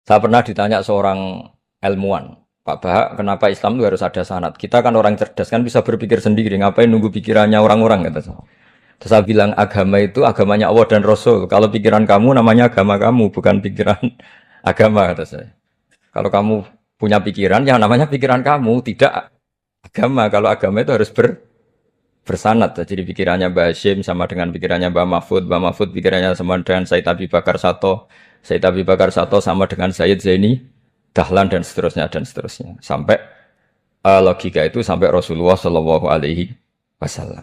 Saya pernah ditanya seorang ilmuwan, Pak Bahak, kenapa Islam itu harus ada sanad? Kita kan orang cerdas kan bisa berpikir sendiri, ngapain nunggu pikirannya orang-orang kata saya. Terus saya bilang agama itu agamanya Allah dan Rasul. Kalau pikiran kamu namanya agama kamu, bukan pikiran agama kata saya. Kalau kamu punya pikiran, yang namanya pikiran kamu, tidak agama. Kalau agama itu harus bersanad. Jadi pikirannya Mbak Hashim sama dengan pikirannya Mbak Mahfud pikirannya sama dengan Said Abi Bakar Sato, Said Abi Bakar Sato sama dengan Said Zaini, Dahlan dan seterusnya dan seterusnya. Sampai logika itu sampai Rasulullah Shallallahu Alaihi Wasallam.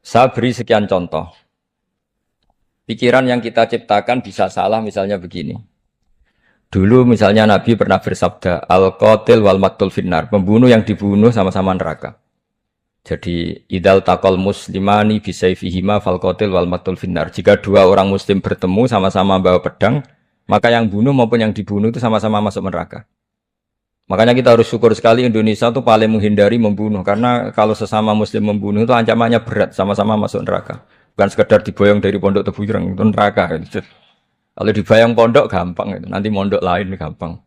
Saya beri sekian contoh. Pikiran yang kita ciptakan bisa salah misalnya begini. Dulu misalnya Nabi pernah bersabda, Al-Qatil wal Maktul Finnar, pembunuh yang dibunuh sama-sama neraka. Jadi idal takol muslimani bisayfihima fal qatil wal matul finnar. Jika dua orang muslim bertemu sama-sama bawa pedang, maka yang bunuh maupun yang dibunuh itu sama-sama masuk neraka. Makanya kita harus syukur sekali Indonesia itu paling menghindari membunuh, karena kalau sesama muslim membunuh itu ancamannya berat, sama-sama masuk neraka. Bukan sekedar diboyong dari pondok Tebu Ireng, itu neraka. Kalau diboyong pondok gampang, nanti mondok lain gampang.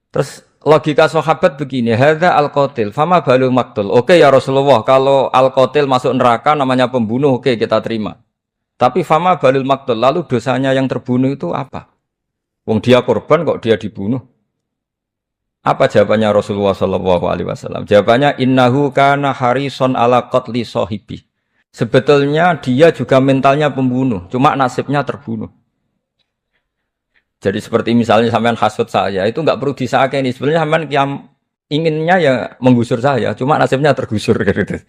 Terus logika sahabat begini, hadza al-qatil, fama balu maktul. Oke ya Rasulullah, kalau al-qatil masuk neraka namanya pembunuh, oke kita terima. Tapi fama balul maktul, lalu dosanya yang terbunuh itu apa? Wong dia korban kok dia dibunuh? Apa jawabannya Rasulullah Shallallahu Alaihi Wasallam? Jawabannya innahu kana harison ala qatli sahibi. Sebetulnya dia juga mentalnya pembunuh, cuma nasibnya terbunuh. Jadi seperti misalnya sampean hasut saya, itu nggak perlu disakeni. Sebenarnya sampean yang inginnya ya menggusur saya, cuma nasibnya tergusur gitu.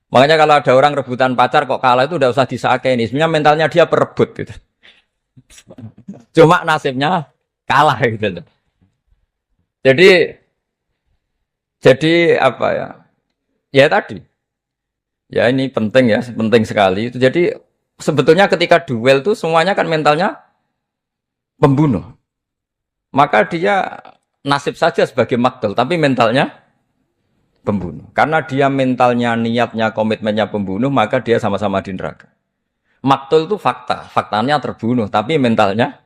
Makanya kalau ada orang rebutan pacar kok kalah itu udah usah disakeni. Sebenarnya mentalnya dia perebut gitu. Cuma nasibnya kalah gitu. Jadi apa ya? Ya tadi. Ya ini penting ya, penting sekali. Itu jadi sebetulnya ketika duel tuh semuanya kan mentalnya pembunuh. Maka dia nasib saja sebagai maktul, tapi mentalnya pembunuh. Karena dia mentalnya, niatnya, komitmennya pembunuh, maka dia sama-sama di neraka. Maktul itu fakta, faktanya terbunuh, tapi mentalnya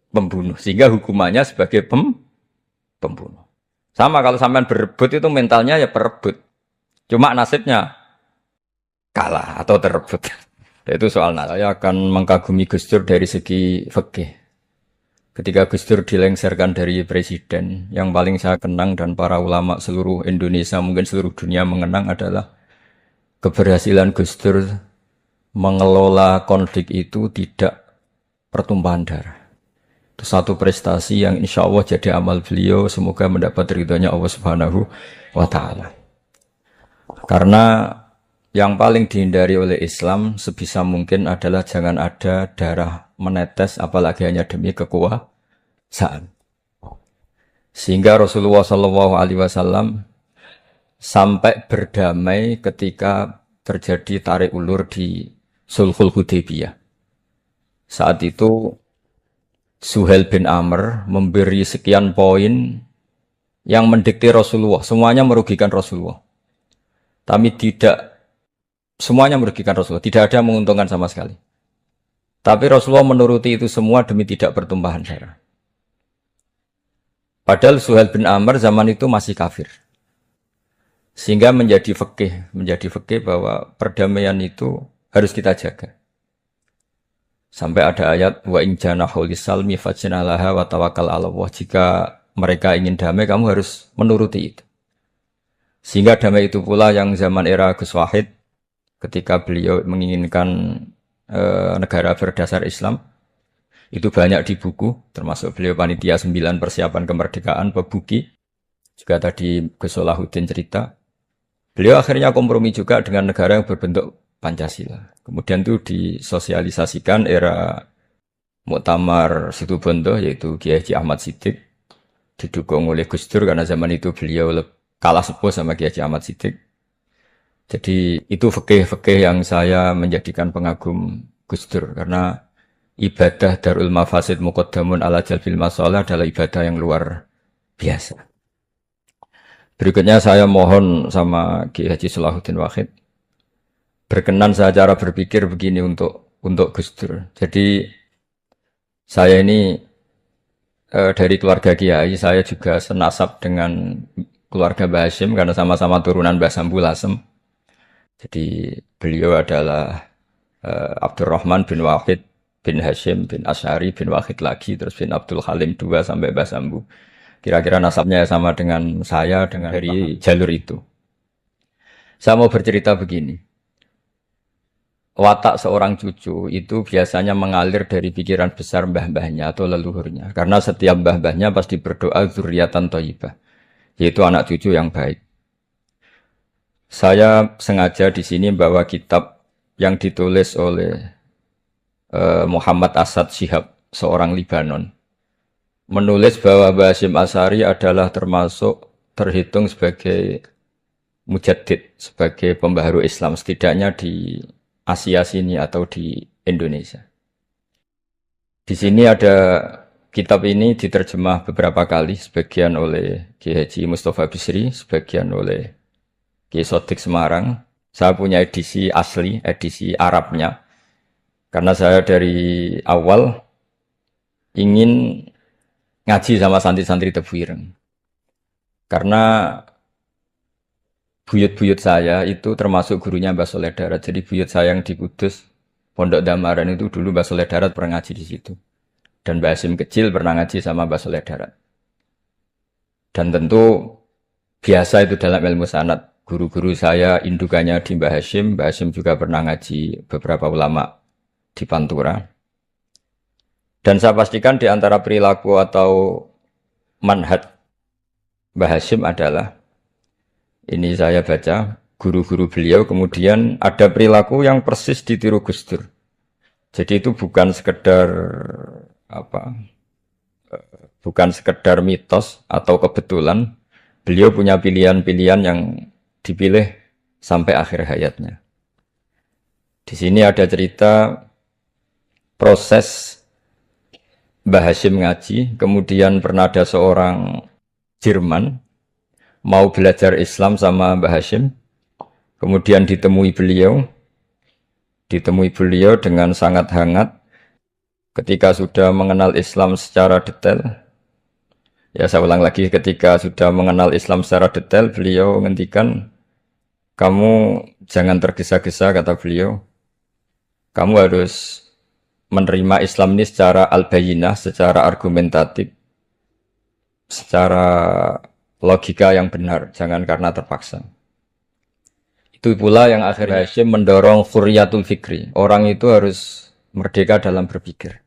pembunuh. Sehingga hukumannya sebagai pembunuh. Sama kalau sampean berebut itu mentalnya ya perebut. Cuma nasibnya kalah atau terebut. Itu soal saya akan mengkagumi Gus Dur dari segi fikih. Ketika Gus Dur dilengsarkan dari presiden, yang paling saya kenang dan para ulama seluruh Indonesia, mungkin seluruh dunia mengenang adalah keberhasilan Gus Dur mengelola konflik itu tidak pertumpahan darah. Itu satu prestasi yang insya Allah jadi amal beliau, semoga mendapat ridhonya Allah Subhanahu wa Ta'ala. Karena yang paling dihindari oleh Islam sebisa mungkin adalah jangan ada darah menetes apalagi hanya demi kekuasaan. Sehingga Rasulullah Shallallahu Alaihi Wasallam sampai berdamai ketika terjadi tarik ulur di Sulhul Hudaybiyah. Saat itu Suhail bin Amr memberi sekian poin yang mendikte Rasulullah, semuanya merugikan Rasulullah. Tapi tidak semuanya merugikan Rasulullah, tidak ada yang menguntungkan sama sekali. Tapi Rasulullah menuruti itu semua demi tidak pertumpahan darah. Padahal Suhail bin Amr zaman itu masih kafir. Sehingga menjadi fikih bahwa perdamaian itu harus kita jaga. Sampai ada ayat wa in janahu lisalmi fajnalaha wa tawakkal 'ala Allah. Jika mereka ingin damai, kamu harus menuruti itu. Sehingga damai itu pula yang zaman era Gus Wahid, ketika beliau menginginkan negara berdasar Islam, itu banyak di buku, termasuk beliau panitia 9 persiapan kemerdekaan, Pebuki, juga tadi Gus Solahuddin cerita. Beliau akhirnya kompromi juga dengan negara yang berbentuk Pancasila. Kemudian itu disosialisasikan era Muktamar Situbondo, yaitu Kiai Haji Ahmad Siddiq, didukung oleh Gus Dur karena zaman itu beliau kalah sepuh sama Kiai Haji Ahmad Siddiq. Jadi itu fikih-fikih yang saya menjadikan pengagum Gus Dur, karena ibadah Darul Mafasid Muqaddamun ala Jalbil Masalah adalah ibadah yang luar biasa. Berikutnya saya mohon sama Kiai Haji Solahuddin Wahid berkenan saya cara berpikir begini untuk Gus Dur. Jadi Saya ini dari keluarga Kiai, saya juga senasab dengan keluarga Mbah Hashim karena sama-sama turunan Mbah Sambul Lasem. Jadi beliau adalah Abdurrahman bin Wahid bin Hashim bin Asy'ari bin Wahid lagi, terus bin Abdul Halim dua sampai Mbah Sambu. Kira-kira nasabnya sama dengan saya dengan dari jalur itu. Saya mau bercerita begini. Watak seorang cucu itu biasanya mengalir dari pikiran besar mbah-mbahnya atau leluhurnya. Karena setiap mbah-mbahnya pasti berdoa dzurriatan thayyibah, yaitu anak cucu yang baik. Saya sengaja di sini bawa kitab yang ditulis oleh Muhammad Asad Shihab, seorang Libanon. Menulis bahwa Mbah Hasyim Asy'ari adalah terhitung sebagai mujaddid, sebagai pembaharu Islam, setidaknya di Asia sini atau di Indonesia. Di sini ada kitab ini diterjemah beberapa kali, sebagian oleh Kiai Haji Mustafa Bisri, sebagian oleh Kiai Sodik Semarang. Saya punya edisi asli, edisi Arabnya. Karena saya dari awal ingin ngaji sama santri-santri Tebuireng. Karena buyut-buyut saya itu termasuk gurunya Mbah Soleh Darat. Jadi buyut saya yang di Kudus, Pondok Damaran itu dulu Mbah Soleh Darat pernah ngaji di situ. Dan Mbah Hasyim kecil pernah ngaji sama Mbah Soleh Darat. Dan tentu biasa itu dalam ilmu sanad. Guru-guru saya indukannya di Mbah Hasyim juga pernah ngaji beberapa ulama di Pantura. Dan saya pastikan di antara perilaku atau manhaj Mbah Hasyim adalah, ini saya baca, guru-guru beliau kemudian ada perilaku yang persis ditiru Gus Dur. Jadi itu bukan sekedar bukan sekedar mitos atau kebetulan. Beliau punya pilihan-pilihan yang dipilih sampai akhir hayatnya. Di sini ada cerita proses Mbah Hasyim ngaji, kemudian pernah ada seorang Jerman mau belajar Islam sama Mbah Hasyim, kemudian ditemui beliau dengan sangat hangat. Ketika sudah mengenal Islam secara detail, ya saya ulang lagi, ketika sudah mengenal Islam secara detail, beliau menghentikan, kamu jangan tergesa-gesa, kata beliau, kamu harus menerima Islam ini secara al-bayyinah, secara argumentatif, secara logika yang benar, jangan karena terpaksa. Itu pula yang akhirnya Hasyim mendorong khurriyatul fikri. Orang itu harus merdeka dalam berpikir.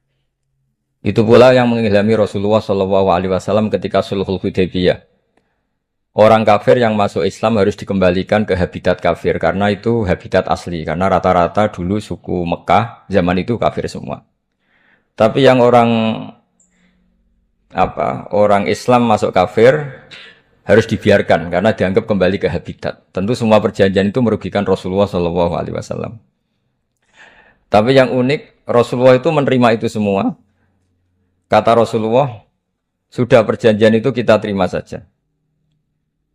Itu pula yang mengilhami Rasulullah SAW ketika Sulhul Hudaybiyah. Orang kafir yang masuk Islam harus dikembalikan ke habitat kafir, karena itu habitat asli. Karena rata-rata dulu suku Mekah zaman itu kafir semua. Tapi yang orang Islam masuk kafir harus dibiarkan karena dianggap kembali ke habitat. Tentu semua perjanjian itu merugikan Rasulullah SAW. Tapi yang unik, Rasulullah itu menerima itu semua. Kata Rasulullah, sudah perjanjian itu kita terima saja.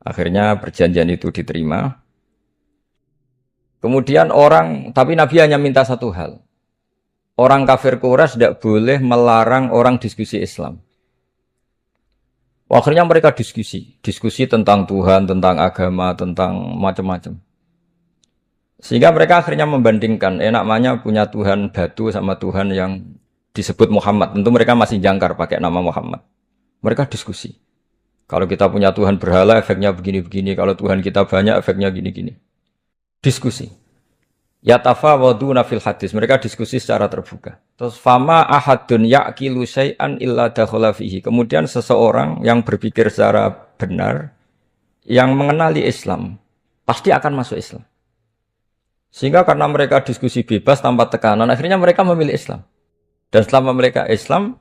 Akhirnya perjanjian itu diterima. Kemudian tapi Nabi hanya minta satu hal. Orang kafir Quraisy tidak boleh melarang orang diskusi Islam. Akhirnya mereka diskusi tentang Tuhan, tentang agama, tentang macam-macam. Sehingga mereka akhirnya membandingkan, enaknya punya Tuhan batu sama Tuhan yang disebut Muhammad. Tentu mereka masih jangkar pakai nama Muhammad. Mereka diskusi. Kalau kita punya Tuhan berhala, efeknya begini-begini. Kalau Tuhan kita banyak, efeknya gini-gini. Diskusi. Yatafawaduna fil hadis. Mereka diskusi secara terbuka. Terus fama ahadun ya'kilu syai'an illa dakhala fihi. Kemudian seseorang yang berpikir secara benar, yang mengenali Islam, pasti akan masuk Islam. Sehingga karena mereka diskusi bebas tanpa tekanan, akhirnya mereka memilih Islam. Dan selama mereka Islam,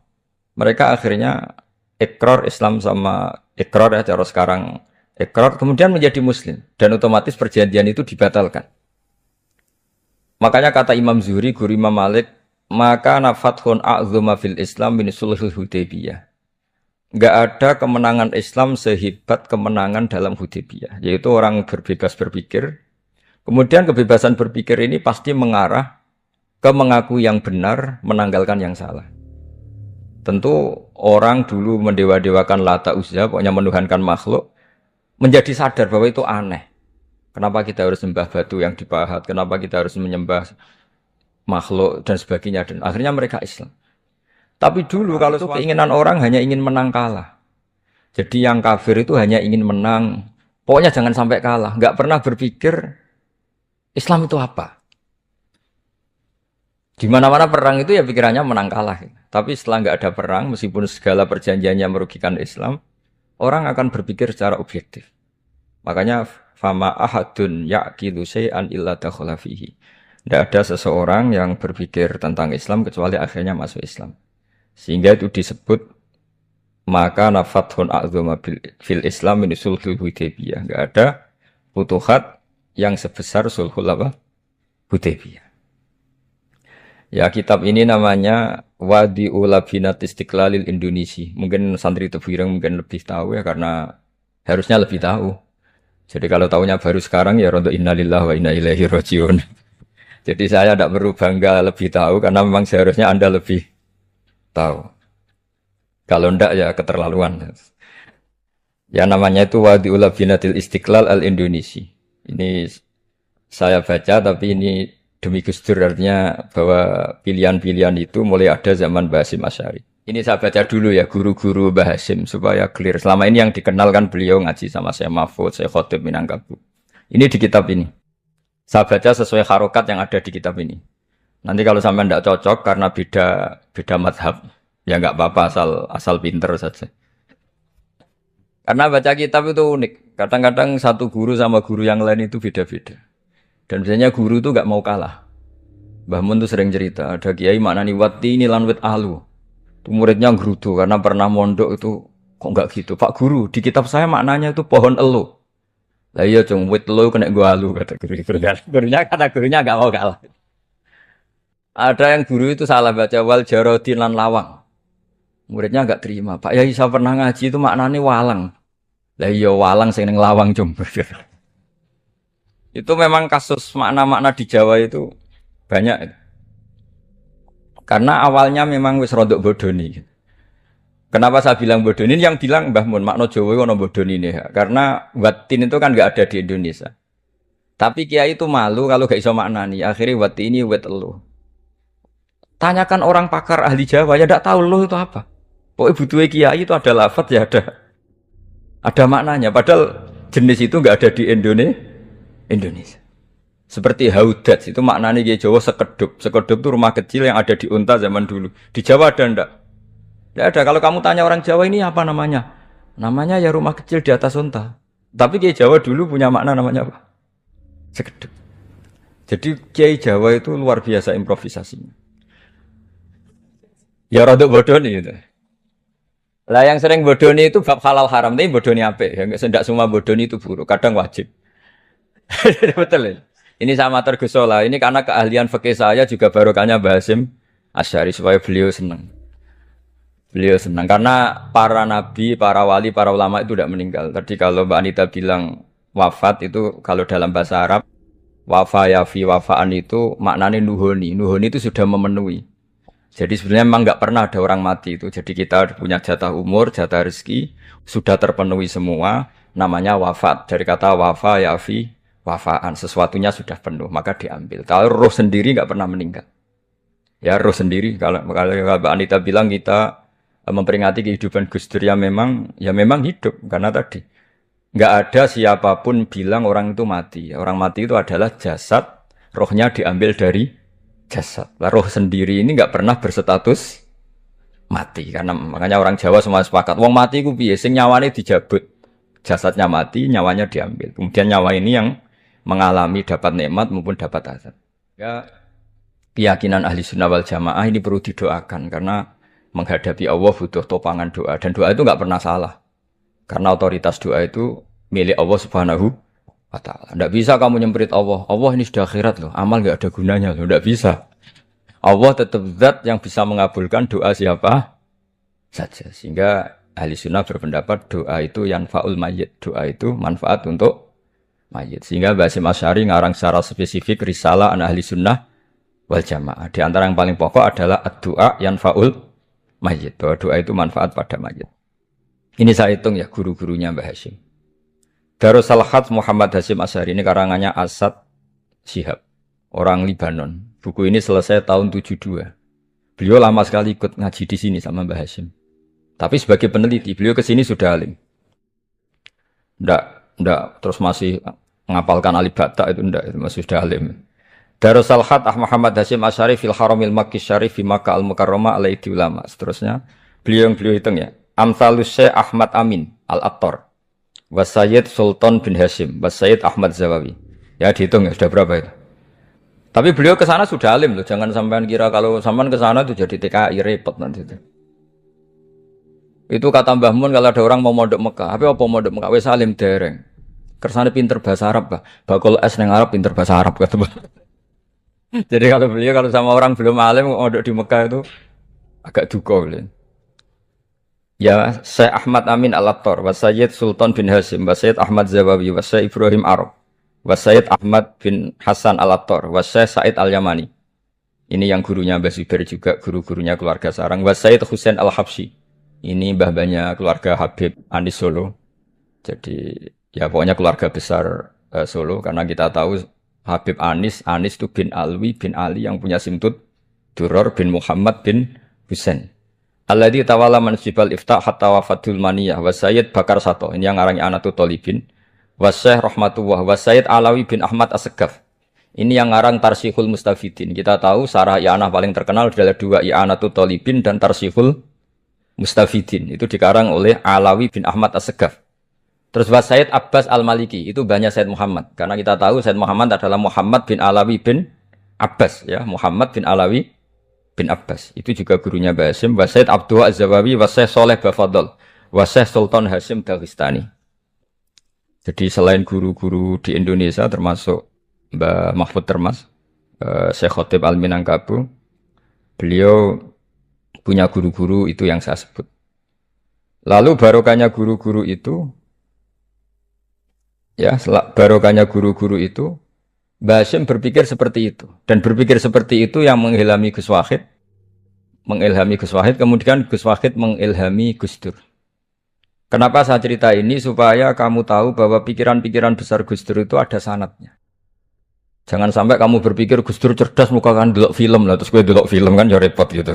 mereka akhirnya ikrar Islam sama ikrar ya cara sekarang ikrar, kemudian menjadi Muslim. Dan otomatis perjanjian itu dibatalkan. Makanya kata Imam Zuhri, guru Imam Malik, maka nafathun a'zuma fil Islam min sulhul Hudaybiyah. Enggak ada kemenangan Islam sehebat kemenangan dalam Hudaybiyah, yaitu orang berbebas berpikir. Kemudian kebebasan berpikir ini pasti mengarah ke mengaku yang benar, menanggalkan yang salah. Tentu orang dulu mendewa-dewakan Lata Uzza, pokoknya menuhankan makhluk, menjadi sadar bahwa itu aneh. Kenapa kita harus sembah batu yang dipahat? Kenapa kita harus menyembah makhluk dan sebagainya? Dan akhirnya mereka Islam. Tapi dulu kalau itu keinginan orang hanya ingin menang kalah. Jadi yang kafir itu hanya ingin menang. Pokoknya jangan sampai kalah. Nggak pernah berpikir Islam itu apa. Di mana-mana perang itu ya pikirannya menang kalah. Tapi setelah nggak ada perang, meskipun segala perjanjiannya merugikan Islam, orang akan berpikir secara objektif. Makanya fama ahadun yaqilu syai'an illa dakhala fihi. Tidak ada seseorang yang berpikir tentang Islam kecuali akhirnya masuk Islam. Sehingga itu disebut maka nafathun a'zama fil Islam min sulhul Hudaybiyah. Enggak ada futuhat yang sebesar sulhul apa? Hudaybiyah. Ya kitab ini namanya Wadi'ul Labinat Istiqlalil Indonesia. Mungkin santri Tebireng mungkin lebih tahu ya karena harusnya lebih tahu. Jadi kalau tahunya baru sekarang ya rontok innalillahi wa inna ilaihi rajiun. Jadi saya tidak perlu bangga lebih tahu karena memang seharusnya Anda lebih tahu. Kalau ndak ya keterlaluan. Ya namanya itu Wadi'ul Labinatil Istiqlal al-Indonesia. Ini saya baca tapi ini demi Gus Dur artinya bahwa pilihan-pilihan itu mulai ada zaman Mbah Hasyim Asy'ari. Ini saya baca dulu ya guru-guru Mbah Hasyim supaya clear. Selama ini yang dikenalkan beliau ngaji sama saya Mahfud, saya Khotib Minangkabau. Ini di kitab ini. Saya baca sesuai harokat yang ada di kitab ini. Nanti kalau sampai tidak cocok karena beda madhab, ya nggak apa-apa asal pinter saja. Karena baca kitab itu unik. Kadang-kadang satu guru sama guru yang lain itu beda-beda. Dan biasanya guru itu nggak mau kalah. Mbah Mun tuh sering cerita, ada kiai maknani wati ini lan wit alu. Itu muridnya gerutu karena pernah mondok itu kok nggak gitu. Pak guru, di kitab saya maknanya itu pohon elu. Lah iya cung, wit elu kena gua alu kata guru. Gurunya kata gurunya nggak mau kalah. Ada yang guru itu salah baca wal jarodin lan lawang. Muridnya nggak terima. Pak Yai saya pernah ngaji itu maknanya walang. Lah iya walang sing ning lawang cung. Itu memang kasus makna-makna di Jawa itu banyak. Karena awalnya memang wis rodok bodoni. Kenapa saya bilang bodoni? Yang bilang Mbah Mun makna Jawa ono bodoni nih. Karena watin itu kan nggak ada di Indonesia. Tapi kiai itu malu kalau gak iso maknani. Akhirnya wati ini wet elu. Tanyakan orang pakar ahli Jawa ya ndak tahu lo itu apa. Pokoknya butuh kiai itu ada lafaz ya ada maknanya. Padahal jenis itu nggak ada di Indonesia. Seperti haudat itu maknanya di Jawa sekedup. Sekedup itu rumah kecil yang ada di unta zaman dulu. Di Jawa ada enggak? Tidak ada. Kalau kamu tanya orang Jawa ini apa namanya? Namanya ya rumah kecil di atas unta. Tapi Kiai Jawa dulu punya makna namanya apa? Sekedup. Jadi Kiai Jawa itu luar biasa improvisasinya. Ya rodok bodoh nih gitu. Lah yang sering bodoh nih itu bab halal haram, tapi bodoh nih apa? Ya enggak semua bodoh nih itu buruk, kadang wajib. Betul ya? Ini sama tergesola. Ini karena keahlian fikih saya juga barokahnya Mbah Hasyim Asy'ari supaya beliau senang. Beliau senang karena para nabi, para wali, para ulama itu tidak meninggal. Tadi kalau Mbak Anita bilang wafat itu kalau dalam bahasa Arab wafa yafi wafaan itu maknanya nuhoni. Nuhoni itu sudah memenuhi. Jadi sebenarnya memang nggak pernah ada orang mati itu. Jadi kita punya jatah umur, jatah rezeki sudah terpenuhi semua. Namanya wafat. Dari kata wafa yafi wafaan, sesuatunya sudah penuh maka diambil. Kalau roh sendiri nggak pernah meninggal. Ya roh sendiri kalau Mbak Anita bilang kita memperingati kehidupan Gus Dur ya memang hidup karena tadi nggak ada siapapun bilang orang itu mati. Orang mati itu adalah jasad, rohnya diambil dari jasad. Roh sendiri ini nggak pernah berstatus mati karena makanya orang Jawa semua sepakat. Wong mati ku piye sing nyawane dijabut. Jasadnya mati, nyawanya diambil. Kemudian nyawa ini yang mengalami dapat nikmat maupun dapat azab. Ya, keyakinan ahli sunnah wal jamaah ini perlu didoakan karena menghadapi Allah butuh topangan doa dan doa itu nggak pernah salah karena otoritas doa itu milik Allah Subhanahu wa Ta'ala. Nggak bisa kamu nyemprit Allah. Allah ini sudah akhirat loh, amal nggak ada gunanya loh, nggak bisa. Allah tetap zat yang bisa mengabulkan doa siapa saja. Sehingga ahli sunnah berpendapat doa itu yanfa'ul mayyit, doa itu manfaat untuk mayit. Sehingga Mbah Hasyim Asy'ari ngarang secara spesifik risalah an ahli sunnah wal jamaah. Di antara yang paling pokok adalah ad-du'a yanfa'ul mayit. Bahwa doa itu manfaat pada mayit. Ini saya hitung ya guru-gurunya Mbah Hashim. Darus Salhat Muhammad Hashim Asy'ari ini karangannya Asad Shihab, orang Libanon. Buku ini selesai tahun 72. Beliau lama sekali ikut ngaji di sini sama Mbah Hashim. Tapi sebagai peneliti, beliau ke sini sudah alim. Ndak terus masih ngapalkan alif bata itu ndak, itu masih sudah alim. Darus Salhat Muhammad Hashim Asy'ari fil Haramil Makki Syarif fi Makkah Al-Mukarramah alaihi ulama. Seterusnya, beliau hitung ya. Amsalus Syekh Ahmad Amin Al-Attar. Wasayyid Sultan bin Hashim, Wasayyid Ahmad Zawawi. Ya dihitung ya, sudah berapa itu. Tapi beliau ke sana sudah alim loh, jangan sampean kira kalau sampean ke sana itu jadi TKI repot nanti itu. Itu kata Mbah Mun kalau ada orang mau mondok Mekah, apa mondok Mekah wis alim dereng. Kersane pinter bahasa Arab, Pak. Bakul es nang Arab pinter bahasa Arab kata Mbah. Jadi kalau beliau kalau sama orang belum alim mondok di Mekah itu agak duka beliau. Ya, Syekh Ahmad Amin Al-Attar, Wasayyid Sultan bin Hashim, Wasayyid Ahmad Zawawi, Wasayyid Ibrahim Arab, Wasayyid Ahmad bin Hasan Al-Attar, Wasayyid Said Al-Yamani. Ini yang gurunya Mbah Zubair juga, guru-gurunya keluarga sarang. Wasayyid Husain Al-Habsyi. Ini mbah-mbahnya keluarga Habib Anis Solo. Jadi, ya pokoknya keluarga besar Solo, karena kita tahu Habib Anis itu bin Alwi bin Ali yang punya simtud, Duror bin Muhammad bin Husain. Alladzi tawalla mansibal iftah hatta wafatul maniyah wa Sayyid Bakar Sato. Ini yang ngarang Anatu Thalibin. Wa Syekh Rahmatullah wa Sayyid Alawi bin Ahmad As-Segaf. Ini yang ngarang Tarsihul Mustafidin. Kita tahu sarah i'anah paling terkenal adalah dua I'anatu Thalibin dan Tarsihul Mustafidin. Itu dikarang oleh Alawi bin Ahmad As-Segaf. Terus wa Sayyid Abbas Al-Maliki, itu banyak Sayyid Muhammad. Karena kita tahu Sayyid Muhammad adalah Muhammad bin Alawi bin Abbas, ya, Muhammad bin Alawi bin Abbas. Itu juga gurunya Mbah Hashim, wa Sayyid Abdul Az-Zawawi, wa Syekh Saleh Bafadl, wa Syekh Sultan Hashim Daghestani. Jadi selain guru-guru di Indonesia termasuk Mbah Mahfud Termas, Syekh Khotib Al-Minangkabu, beliau punya guru-guru itu yang saya sebut. Lalu barokahnya guru-guru itu, ya, barokahnya guru-guru itu, Mbah Hashim berpikir seperti itu. Dan berpikir seperti itu yang mengilhami Gus Wahid. Kemudian Gus Wahid mengilhami Gus Dur. Kenapa saya cerita ini? Supaya kamu tahu bahwa pikiran-pikiran besar Gus Dur itu ada sanadnya. Jangan sampai kamu berpikir Gus Dur cerdas muka kan delok film lah. Terus gue delok film kan ya repot gitu.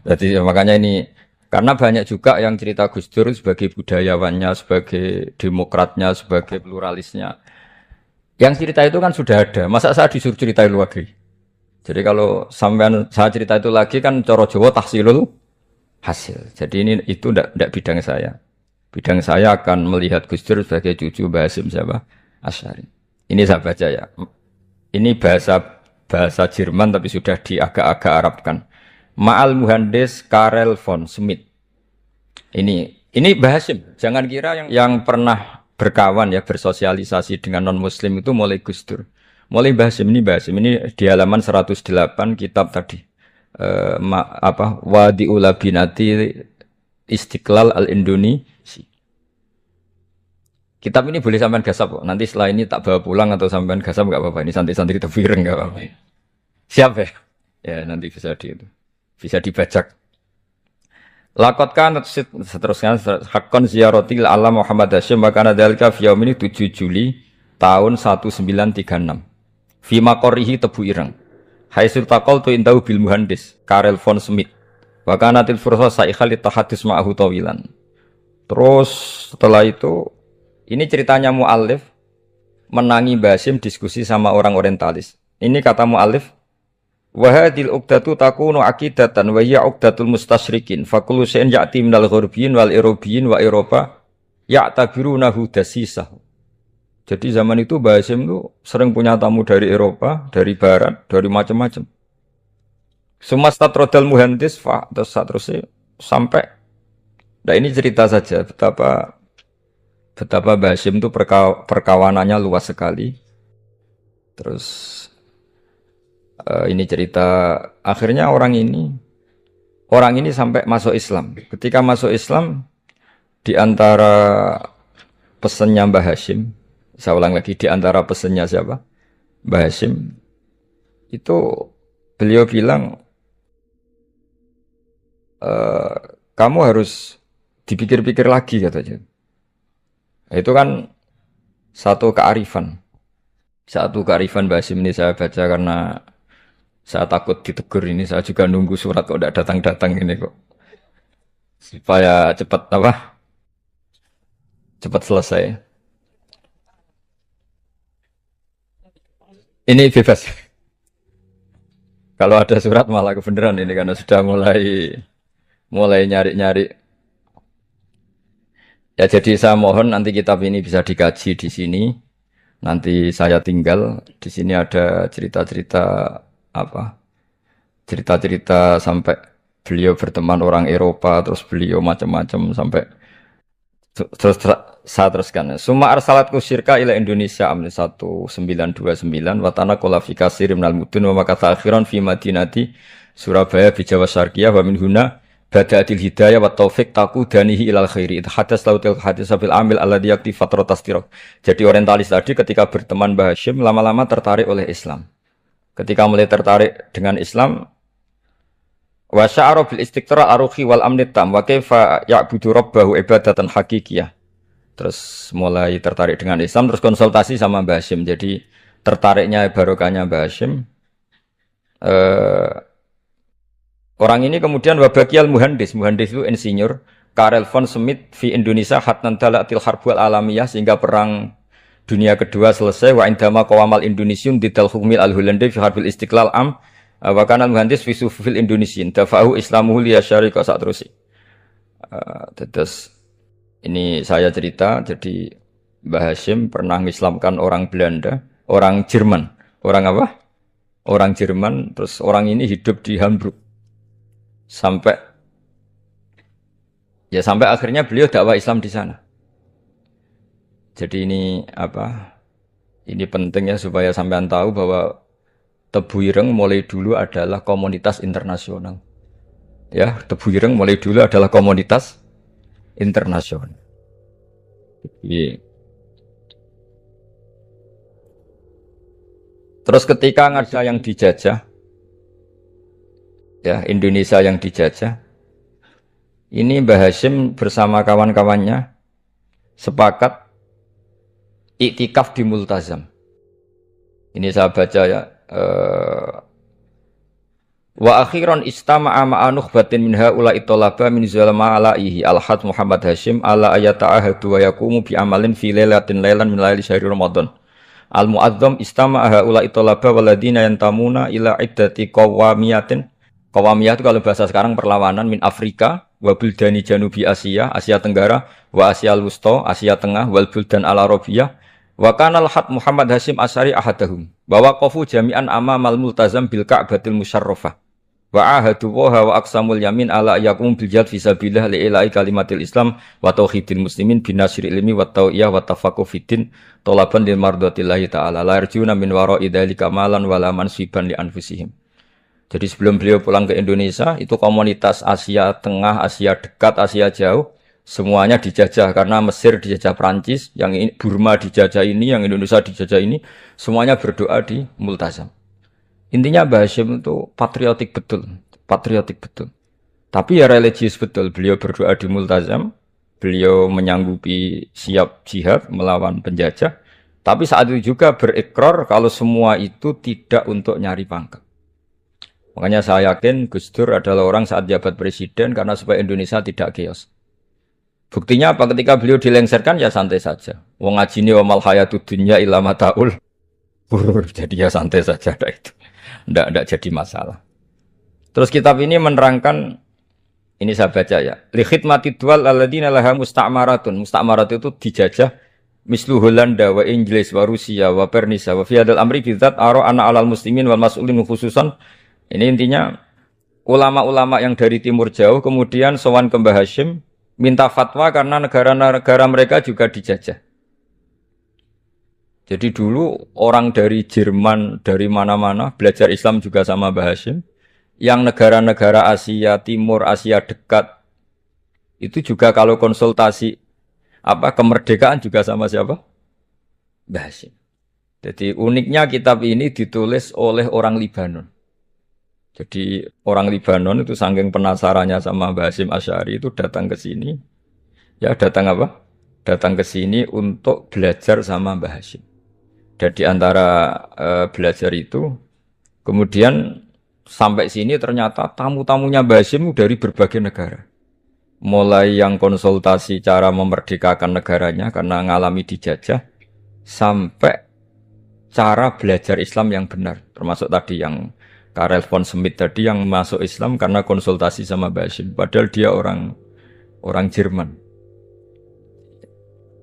Jadi makanya ini, karena banyak juga yang cerita Gus Dur sebagai budayawannya, sebagai demokratnya, sebagai pluralisnya. Yang cerita itu kan sudah ada. Masa saya disuruh cerita itu lagi? Jadi kalau sampean saya cerita itu lagi kan coro Jawa tahsilul hasil. Jadi ini itu tidak bidang saya. Bidang saya akan melihat Gus Dur sebagai cucu Mbah Hashim siapa? Asy'ari. Ini saya baca ya. Ini bahasa Jerman tapi sudah diagak-agak Arabkan. Ma'al Muhandis Karel von Schmidt. Ini Mbah Hashim. Jangan kira yang pernah berkawan ya, bersosialisasi dengan non-muslim itu mulai Gus Dur. Mulai Mbah Hashim ini di halaman 108 kitab tadi. Wadi'ul Labinati Istiqlal Al-Indonesi. Kitab ini boleh sampean gasap kok. Nanti setelah ini tak bawa pulang atau sampean gasap enggak apa-apa. Ini santai-santai kita fireng enggak apa-apa. Siap ya? Ya nanti bisa dibajak. Lakot kan seterusnya hakon ziaratil alam Muhammad Hashim makana dalika fi yaumini 7 Juli tahun 1936 fi maqorihi Tebu Ireng haitsu taqaltu indahu bil muhandis Karel von Schmidt wa kanatil fursa saikhal tahadus ma'ahu tawilan. Terus setelah itu ini ceritanya muallif menangi Mbah Hashim diskusi sama orang orientalis. Ini kata muallif, wa hadhil uqdatu takunu aqidatan wa hiya uqdatul mustasyrikin fa kullu shay'in ya'ti minal ghurbiyin wal irobiyyin wa Eropa ya'tabirunahu dasisah. Jadi zaman itu Mbah Hashim itu sering punya tamu dari Eropa, dari barat, dari macam-macam. Sumastatrodal muhandis fa terus sampai nah ini cerita saja betapa Mbah Hashim itu perkawanannya luas sekali. Terus ini cerita akhirnya orang ini sampai masuk Islam. Ketika masuk Islam, di antara pesannya Mbah Hashim, saya ulang lagi, di antara pesannya siapa? Mbah Hashim itu beliau bilang eh, kamu harus dipikir-pikir lagi katanya. Itu kan satu kearifan. Satu kearifan Mbak Hasyim ini saya baca karena saya takut ditegur ini. Saya juga nunggu surat kok tidak datang-datang ini kok. Supaya cepat apa? Cepat selesai. Ini bebas. Kalau ada surat malah kebenaran ini karena sudah mulai mulai nyari-nyari. Ya jadi saya mohon nanti kitab ini bisa dikaji di sini. Nanti saya tinggal di sini ada cerita-cerita apa? Cerita-cerita sampai beliau berteman orang Eropa, terus beliau macam-macam sampai saya teruskan. Suma arsalatku syirka ila Indonesia amni 1929 watana kolafika sirim nal mudun wa makata akhiran fi madinati Surabaya bi Jawa Syarqiyah wa min huna bada'atil hidayah wa taufik taku danihi ilal khairi. Hadas lautil hadis sabil amil alladhi yakti fatratas tirok. Jadi orientalis tadi ketika berteman Mbah Hasyim lama-lama tertarik oleh Islam. Ketika mulai tertarik dengan Islam wa sya'ara bil istiqra aruhi wal amni tam wa kaifa ya'budu rabbahu ibadatan hakikiyah. Terus mulai tertarik dengan Islam terus konsultasi sama Mbah Hasyim. Jadi tertariknya barokahnya Mbah Hasyim orang ini kemudian wabakiyal muhandis itu insinyur Karel von Schmidt di Indonesia hatnan dalatil harbul alamiyah sehingga perang dunia kedua selesai wa indama qawamal Indonesiun didal hukmil al-Hulandi fi harbil istiqlal am wa kana muhandis fi sufil Indonesian dafahu islamuhu li syarika sak terus. Terus ini saya cerita jadi Mbah Hasyim pernah mengislamkan orang Belanda, orang Jerman. Orang apa? Orang Jerman terus orang ini hidup di Hamburg. Sampai akhirnya beliau dakwah Islam di sana. Jadi ini apa? Ini penting ya supaya sampean tahu bahwa Tebu Ireng mulai dulu adalah komunitas internasional. Ya, Tebu Ireng mulai dulu adalah komunitas internasional. Jadi, terus ketika ada yang dijajah, ya Indonesia yang dijajah, ini Mbah Hasyim bersama kawan-kawannya sepakat iktikaf di Multazam. Ini saya baca ya. Wa akhiran istama'a ma'a nukhbatin min haula'i talaba min zalama alaihi al-had Muhammad Hasyim ala ayata'ahadu wa yaqumu bi amalin fi lailatin lailan min laili syahri Ramadan. Al-mu'azzam istama'a haula'i talaba waladina yantamuna ila iddati qawamiyatin. Qawamiyah itu kalau bahasa sekarang perlawanan min Afrika wa buldani janubi Asia, Asia Tenggara, wa Asia Wusta, Asia Tengah, wal buldan al-Arabiyah. Wa kana al-had Muhammad Hasyim Asy'ari ahadahum. Wa waqafu jami'an amamal multazam bil Ka'batil musyarrafah. Wa ahadu wa aqsamul yamin ala yakum bil jihad fi sabilillah li ilahi kalimatil Islam wa tauhidil muslimin bin nasril ilmi wa tau'iyah wa tafaqquh fiddin talaban lil mardatillahi ta'ala la yarjuna min wara'i dzalika malan wala mansiban li anfusihim. Jadi sebelum beliau pulang ke Indonesia itu komunitas Asia Tengah, Asia Dekat, Asia Jauh semuanya dijajah karena Mesir dijajah Prancis, yang ini, Burma dijajah ini, yang Indonesia dijajah ini, semuanya berdoa di Multazam. Intinya Mbah Hasyim itu patriotik betul. Tapi ya religius betul. Beliau berdoa di Multazam, beliau menyanggupi siap jihad melawan penjajah. Tapi saat itu juga berikrar kalau semua itu tidak untuk nyari pangkat. Makanya saya yakin Gus Dur adalah orang saat jabat presiden karena supaya Indonesia tidak chaos. Buktinya apa? Ketika beliau dilengsarkan ya santai saja. Wong ngajine wa mal hayatud dunya illa mataul. Jadi ya santai saja ada itu. Ndak jadi masalah. Terus kitab ini menerangkan ini saya baca ya. Li khidmati dual alladziina laha musta'maratun. Musta'marat itu dijajah mislu Holanda wa Inggris wa Rusia wa Pernisa wa fi hadzal amri bidzat ara ana 'alal muslimin wal mas'ulin khususan. Ini intinya ulama-ulama yang dari timur jauh kemudian sowan ke Mbah Hasyim minta fatwa karena negara-negara mereka juga dijajah. Jadi dulu orang dari Jerman, dari mana-mana belajar Islam juga sama Mbah Hasyim. Yang negara-negara Asia Timur, Asia Dekat itu juga kalau konsultasi kemerdekaan juga sama siapa? Mbah Hasyim. Jadi uniknya kitab ini ditulis oleh orang Libanon. Jadi orang Libanon itu saking penasarannya sama Mbah Hasyim Asy'ari itu datang ke sini. Ya datang apa? Datang ke sini untuk belajar sama Mbah Hasyim. Dan di antara belajar itu, kemudian sampai sini ternyata tamu-tamunya Mbah Hasyim dari berbagai negara. Mulai yang konsultasi cara memerdekakan negaranya karena ngalami dijajah, sampai cara belajar Islam yang benar. Termasuk tadi yang Karel von Schmidt tadi yang masuk Islam karena konsultasi sama Mbah Hasyim. Padahal dia orang Jerman.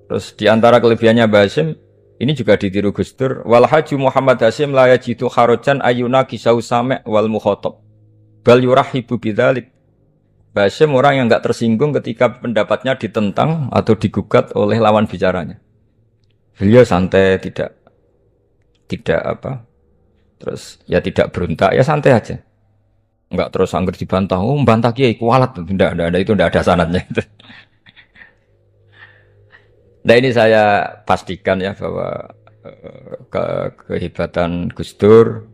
Terus di antara kelebihannya Mbah Hasyim, ini juga ditiru Gus Dur. Wal Haji Muhammad Hasyim la yajidu kharajan ayuna kisau sami' wal mukhatab. Bal yurahibu bidzalik. Mbah Hasyim orang yang enggak tersinggung ketika pendapatnya ditentang atau digugat oleh lawan bicaranya. Beliau santai, tidak apa. Terus ya tidak berontak, ya santai aja. Enggak terus angger dibantah, oh membantah kiai kualat. Enggak, itu enggak ada sanadnya. Nah ini saya pastikan ya bahwa kehebatan Gus Dur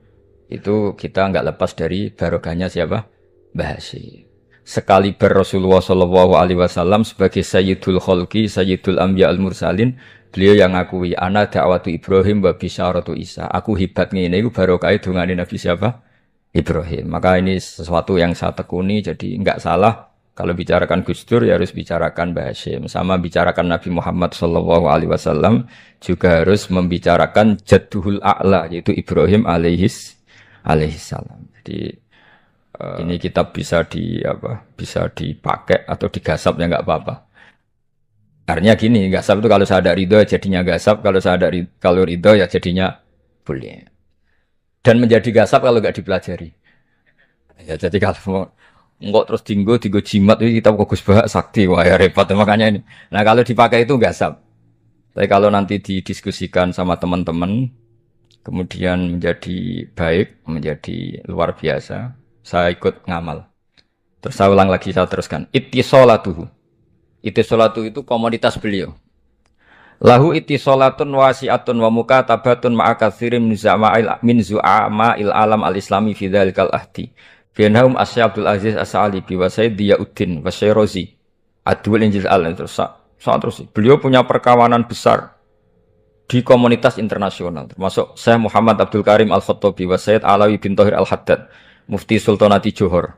itu kita nggak lepas dari barokahnya siapa? Mbah Hasyim. Sekali Rasulullah Shallallahu Alaihi Wasallam sebagai Sayyidul Khalqi, Sayyidul Anbiya al Mursalin, beliau yang ngakui ana da'watu Ibrahim wa bisyaratu Isa. Aku hebat ngene iku barokah dongane Nabi siapa? Ibrahim. Maka ini sesuatu yang saya tekuni, jadi nggak salah. Kalau bicarakan Gus Dur ya harus bicarakan Mbah Hasyim. Sama bicarakan Nabi Muhammad Sallallahu Alaihi Wasallam juga harus membicarakan Jadduhul A'la yaitu Ibrahim alaihissalam. Jadi ini kitab bisa dipakai atau digasap ya nggak apa-apa. Artinya gini, gasap itu kalau saya ada ridho jadinya gasap, kalau ridho ya jadinya boleh. Dan menjadi gasap kalau nggak dipelajari. Ya jadi kalau enggak terus tinggo jimat itu kita fokus bahak sakti wah ya repot makanya ini. Nah kalau dipakai itu gasap. Tapi kalau nanti didiskusikan sama teman-teman kemudian menjadi baik, menjadi luar biasa, saya ikut ngamal. Terus saya ulang lagi, saya teruskan. Ittisolatuhu itu komoditas beliau. Lahu ittisolatun wasi'atun wa mukatabatun ma'akatsirin min zu'ama'il alam al-islami fi dzalikal ahdi. Bianahum Asy Abdul Aziz As-Sa'alibi wa Sayyid Diyauddin wa Syairozi Adwul Injil terus beliau punya perkawanan besar di komunitas internasional termasuk Syekh Muhammad Abdul Karim Al-Khattabi wa Sayyid Alawi bin Thahir Al-Haddad Mufti Sultanati Johor.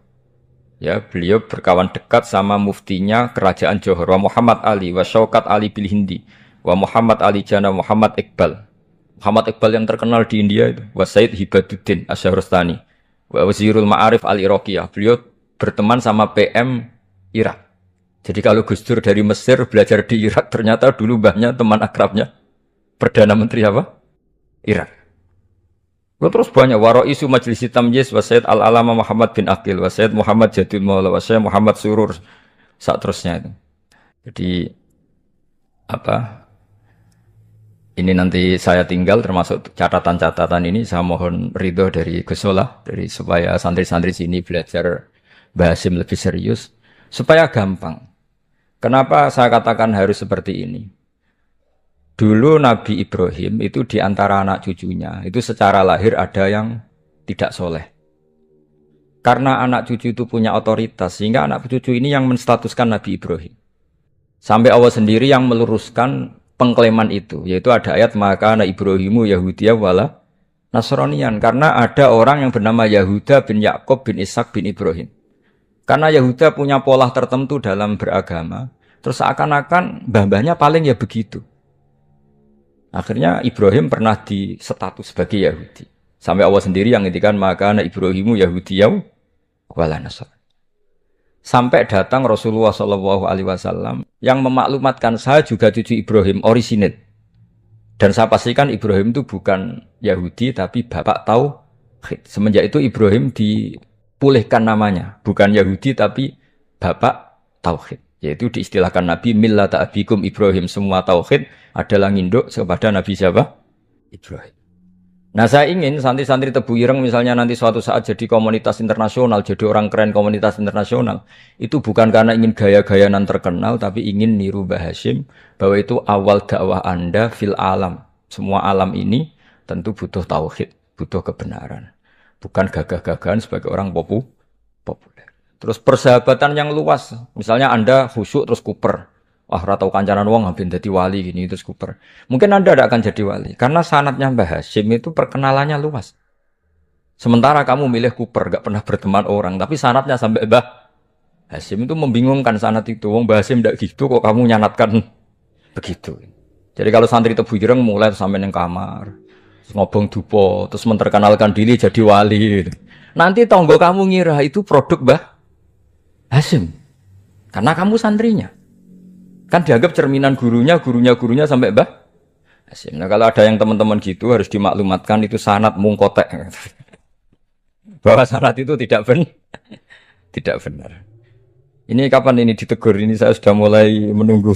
Ya, beliau berkawan dekat sama muftinya kerajaan Johor wa Muhammad Ali wa Syaukat Ali bil Hindi wa Muhammad Ali Jana Muhammad Iqbal. Muhammad Iqbal yang terkenal di India itu wa Sayyid Hibaduddin Asy-Syahrastani. Wazirul Ma'arif al-Iraqiyah. Beliau berteman sama PM Irak. Jadi kalau Gus Dur dari Mesir belajar di Irak, ternyata dulu mbahnya teman akrabnya Perdana Menteri apa? Irak. Terus banyak Waro'isu Majlis Tamyiz wa Sayyid Al-Alama Muhammad bin Aqil wa Sayyid Muhammad Jadul Maula wa Sayyid Muhammad Surur saat terusnya itu. Jadi ini nanti saya tinggal termasuk catatan-catatan ini saya mohon ridho dari Gus Solah dari supaya santri-santri sini belajar Mbah Hasyim lebih serius supaya gampang. Kenapa saya katakan harus seperti ini? Dulu Nabi Ibrahim itu di antara anak cucunya itu secara lahir ada yang tidak soleh. Karena anak cucu itu punya otoritas sehingga anak cucu ini yang menstatuskan Nabi Ibrahim. Sampai Allah sendiri yang meluruskan pengklaiman itu, yaitu ada ayat maka anak Ibrahimu Yahudiyah wala Nasranian, karena ada orang yang bernama Yahuda bin Yakub bin Ishak bin Ibrahim. Karena Yahuda punya pola tertentu dalam beragama, terus seakan-akan mbah-mbahnya paling ya begitu. Akhirnya Ibrahim pernah distatus sebagai Yahudi. Sampai Allah sendiri yang ngintikan maka anak Ibrahimu Yahudiyah wala Nasranian. Sampai datang Rasulullah SAW yang memaklumatkan saya juga cucu Ibrahim orisinil. Dan saya pastikan Ibrahim itu bukan Yahudi tapi bapak tauhid. Semenjak itu Ibrahim dipulihkan namanya. Bukan Yahudi tapi bapak tauhid. Yaitu diistilahkan Nabi millata abikum Ibrahim. Semua tauhid adalah nginduk kepada Nabi siapa? Ibrahim. Nah saya ingin santri-santri Tebu Ireng misalnya nanti suatu saat jadi komunitas internasional, jadi orang keren komunitas internasional, itu bukan karena ingin gaya-gayanan terkenal, tapi ingin niru Mbah Hasyim, bahwa itu awal dakwah Anda fil alam. Semua alam ini tentu butuh tauhid, butuh kebenaran. bukan gagah-gagahan sebagai orang populer. Terus persahabatan yang luas, misalnya Anda khusyuk terus kuper. Wah, ratau kancanan wong ngabin jadi wali gini terus kuper. Mungkin Anda tidak akan jadi wali karena sanadnya Mbah Hasyim itu perkenalannya luas. Sementara kamu milih kuper, gak pernah berteman orang, tapi sanadnya sampai Mbah Hasyim itu membingungkan sanad itu. Wong Mbah Hasyim tidak gitu kok kamu nyanatkan begitu. Jadi kalau santri Tebu Ireng mulai sampai neng kamar, ngobong dupo, terus menterkenalkan diri jadi wali. Gitu. Nanti tonggo kamu ngira itu produk Mbah Hasyim karena kamu santrinya. Kan dianggap cerminan gurunya sampai Mbah Hasyim. Nah kalau ada yang teman-teman gitu harus dimaklumatkan itu sanad mungkotek. Bahwa sanad itu tidak benar. Ini kapan ini ditegur? Ini saya sudah mulai menunggu.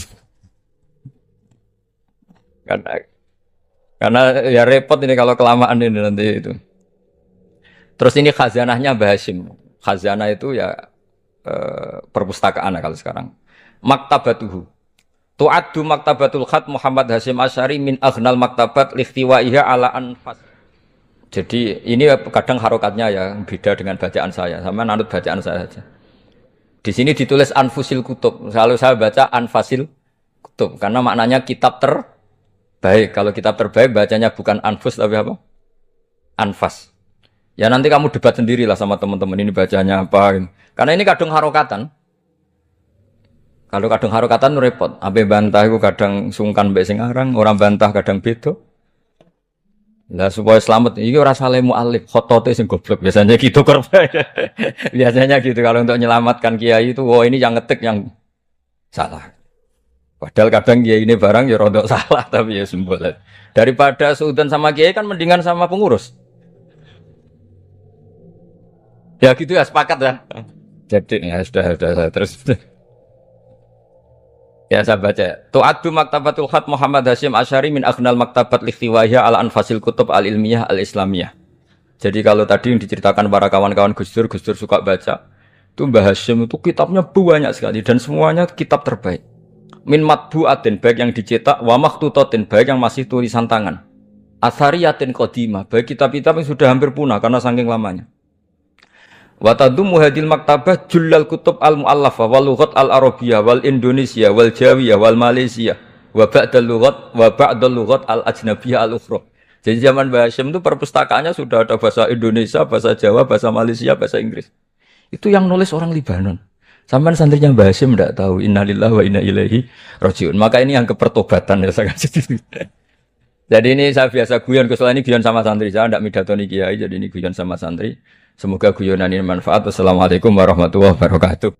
Karena ya repot ini kalau kelamaan ini nanti itu. Terus ini khazanahnya Mbah Hasyim. Khazanah itu ya perpustakaan kalau sekarang. Maktabatuhu. Tu'addu maktabatul khat Muhammad Hasyim Asy'ari min aghnal maktabat likhtiwaiha ala anfas. Jadi ini kadang harokatnya ya beda dengan bacaan saya. Sama nanut bacaan saya saja. Di sini ditulis anfusil kutub. Selalu saya baca anfasil kutub karena maknanya kitab terbaik. Kalau kitab terbaik bacanya bukan anfus tapi apa? Anfas. Ya nanti kamu debat sendirilah sama teman-teman ini bacanya apa. Karena ini kadang harokatan. Kalau kadang harokatan repot, ape bantah itu kadang sungkan mbek sing aran, orang bantah kadang beda. Lah supaya selamat, iki ora saleh mualif, khotote sing goblok biasanya gitu korban. Biasanya gitu kalau untuk menyelamatkan kiai itu, oh ini yang ngetik yang salah. Padahal kadang kiai ini barang ya rodok salah tapi ya sembolan. Daripada suudan sama kiai kan mendingan sama pengurus. Ya gitu ya sepakat ya. Jadi ya sudah terus. Ya saya baca. Tu'addu maktabatul khat Muhammad Hasyim Asy'ari min aghnal maktabat likhtiwaiha ala anfasil kutub al-ilmiyah al-islamiyah. Jadi kalau tadi yang diceritakan para kawan-kawan Gus Dur suka baca. Itu Mbah Hasyim itu kitabnya banyak sekali dan semuanya kitab terbaik. Min matbu'atin baik yang dicetak wa makhtutatin baik yang masih tulisan tangan. Athariyatin qadimah baik kitab-kitab yang sudah hampir punah karena saking lamanya. Wa tadummu hadil maktabah jullal kutub al-mu'allafah wal lughat al-arabiyyah wal indonesia wal jawiyah wal malaysia wa ba'dal lughat al-ajnabiyyah al-ukhra. Jadi zaman Mbah Hasyim itu perpustakaannya sudah ada bahasa Indonesia, bahasa Jawa, bahasa Malaysia, bahasa Inggris. Itu yang nulis orang Libanon. Sampai santrinya Mbah Hasyim tidak tahu innalillahi wa inna ilaihi rajiun. Maka ini yang kepertobatan ya saya kasih. Jadi ini saya biasa guyon, kesulitan ini guyon sama santri. Saya tidak midatoni kiai, jadi ini guyon sama santri. Semoga guyonan ini manfaat. Wassalamualaikum warahmatullahi wabarakatuh.